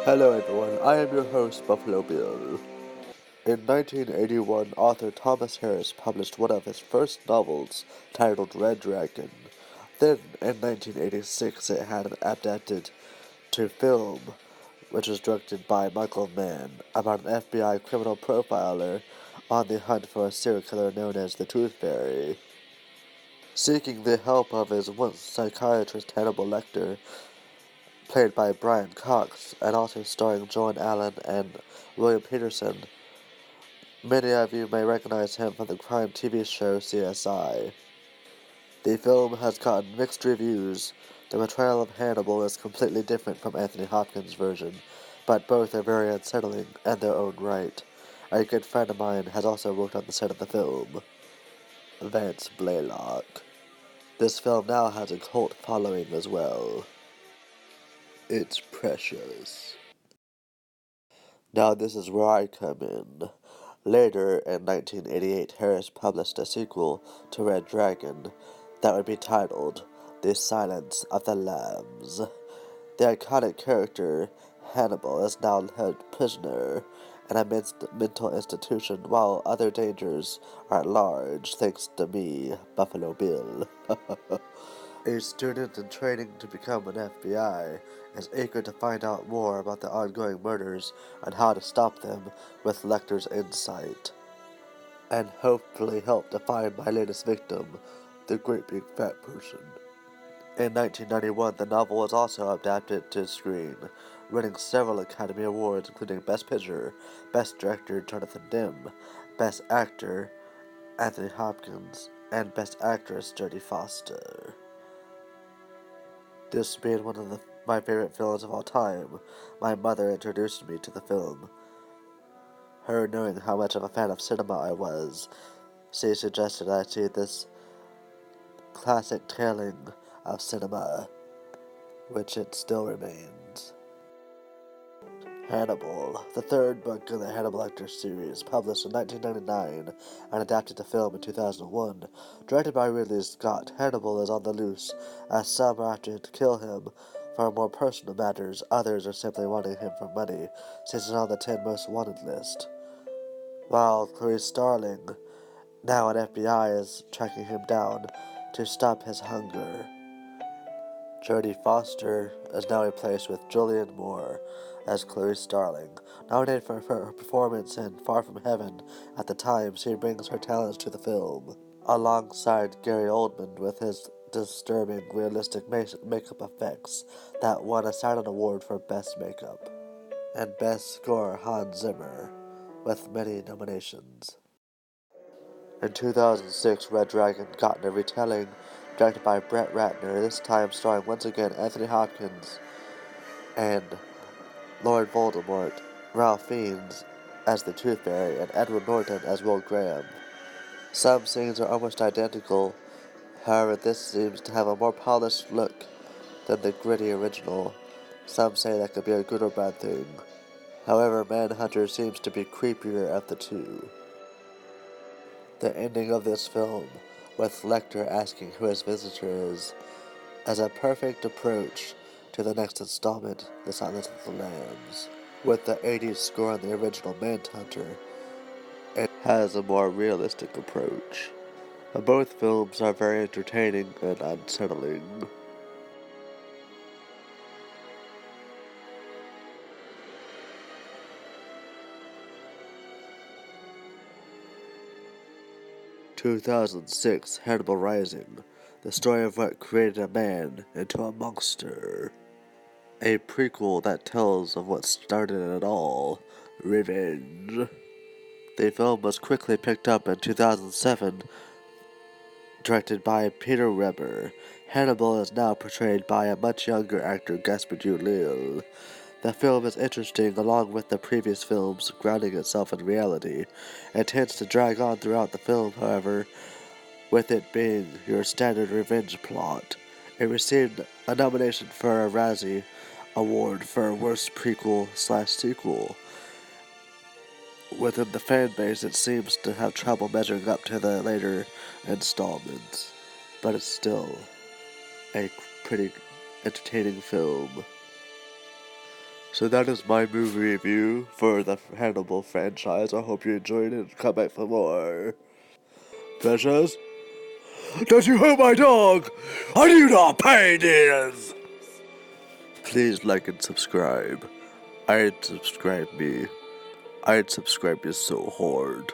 Hello everyone, I am your host Buffalo Bill. In 1981, author Thomas Harris published one of his first novels titled Red Dragon. Then, in 1986, it had an adapted to film, which was directed by Michael Mann, about an FBI criminal profiler on the hunt for a serial killer known as the Tooth Fairy. Seeking the help of his once psychiatrist Hannibal Lecter, played by Brian Cox, and also starring Joan Allen and William Peterson. Many of you may recognize him from the crime TV show CSI. The film has gotten mixed reviews. The portrayal of Hannibal is completely different from Anthony Hopkins' version, but both are very unsettling in their own right. A good friend of mine has also worked on the set of the film, Vance Blaylock. This film now has a cult following as well. It's precious. Now this is where I come in. Later, in 1988, Harris published a sequel to Red Dragon that would be titled The Silence of the Lambs. The iconic character, Hannibal, is now held prisoner in a mental institution while other dangers are at large, thanks to me, Buffalo Bill. A student in training to become an FBI is eager to find out more about the ongoing murders and how to stop them with Lecter's insight, and hopefully help to find my latest victim, the great big fat person. In 1991, the novel was also adapted to screen, winning several Academy Awards, including Best Picture, Best Director Jonathan Demme, Best Actor Anthony Hopkins, and Best Actress Jodie Foster. This being one of my favorite films of all time, my mother introduced me to the film. Her knowing how much of a fan of cinema I was, she suggested I see this classic telling of cinema, which it still remains. Hannibal, the third book in the Hannibal Lecter series, published in 1999 and adapted to film in 2001. Directed by Ridley Scott, Hannibal is on the loose, as some are after to kill him for more personal matters, others are simply wanting him for money, since he's on the 10 most wanted list. While Clarice Starling, now an FBI, is tracking him down to stop his hunger. Jodie Foster is now replaced with Julianne Moore as Clarice Starling. Nominated for her performance in Far From Heaven, at the time she brings her talents to the film, alongside Gary Oldman with his disturbing, realistic makeup effects that won a Saturn Award for Best Makeup, and Best Score Hans Zimmer, with many nominations. In 2006, Red Dragon got a retelling directed by Brett Ratner, this time starring once again Anthony Hopkins and Lord Voldemort, Ralph Fiennes as the Tooth Fairy, and Edward Norton as Will Graham. Some scenes are almost identical, however this seems to have a more polished look than the gritty original. Some say that could be a good or bad thing. However, Manhunter seems to be creepier of the two. The ending of this film, with Lecter asking who his visitor is a perfect approach to the next installment, The Silence of the Lambs. With the 80s score on the original Manhunter, it has a more realistic approach. Both films are very entertaining and unsettling. 2006, Hannibal Rising, the story of what created a man into a monster. A prequel that tells of what started it all, revenge. The film was quickly picked up in 2007, directed by Peter Weber. Hannibal is now portrayed by a much younger actor, Gaspard Ulliel. The film is interesting along with the previous films, grounding itself in reality. It tends to drag on throughout the film, however, with it being your standard revenge plot. It received a nomination for a Razzie Award for Worst Prequel/Sequel. Within the fan base, it seems to have trouble measuring up to the later installments, but it's still a pretty entertaining film. So that is my movie review for the Hannibal franchise. I hope you enjoyed it and come back for more. Precious? Don't you hurt my dog! I do not pay this! Please like and subscribe. I'd subscribe me so hard.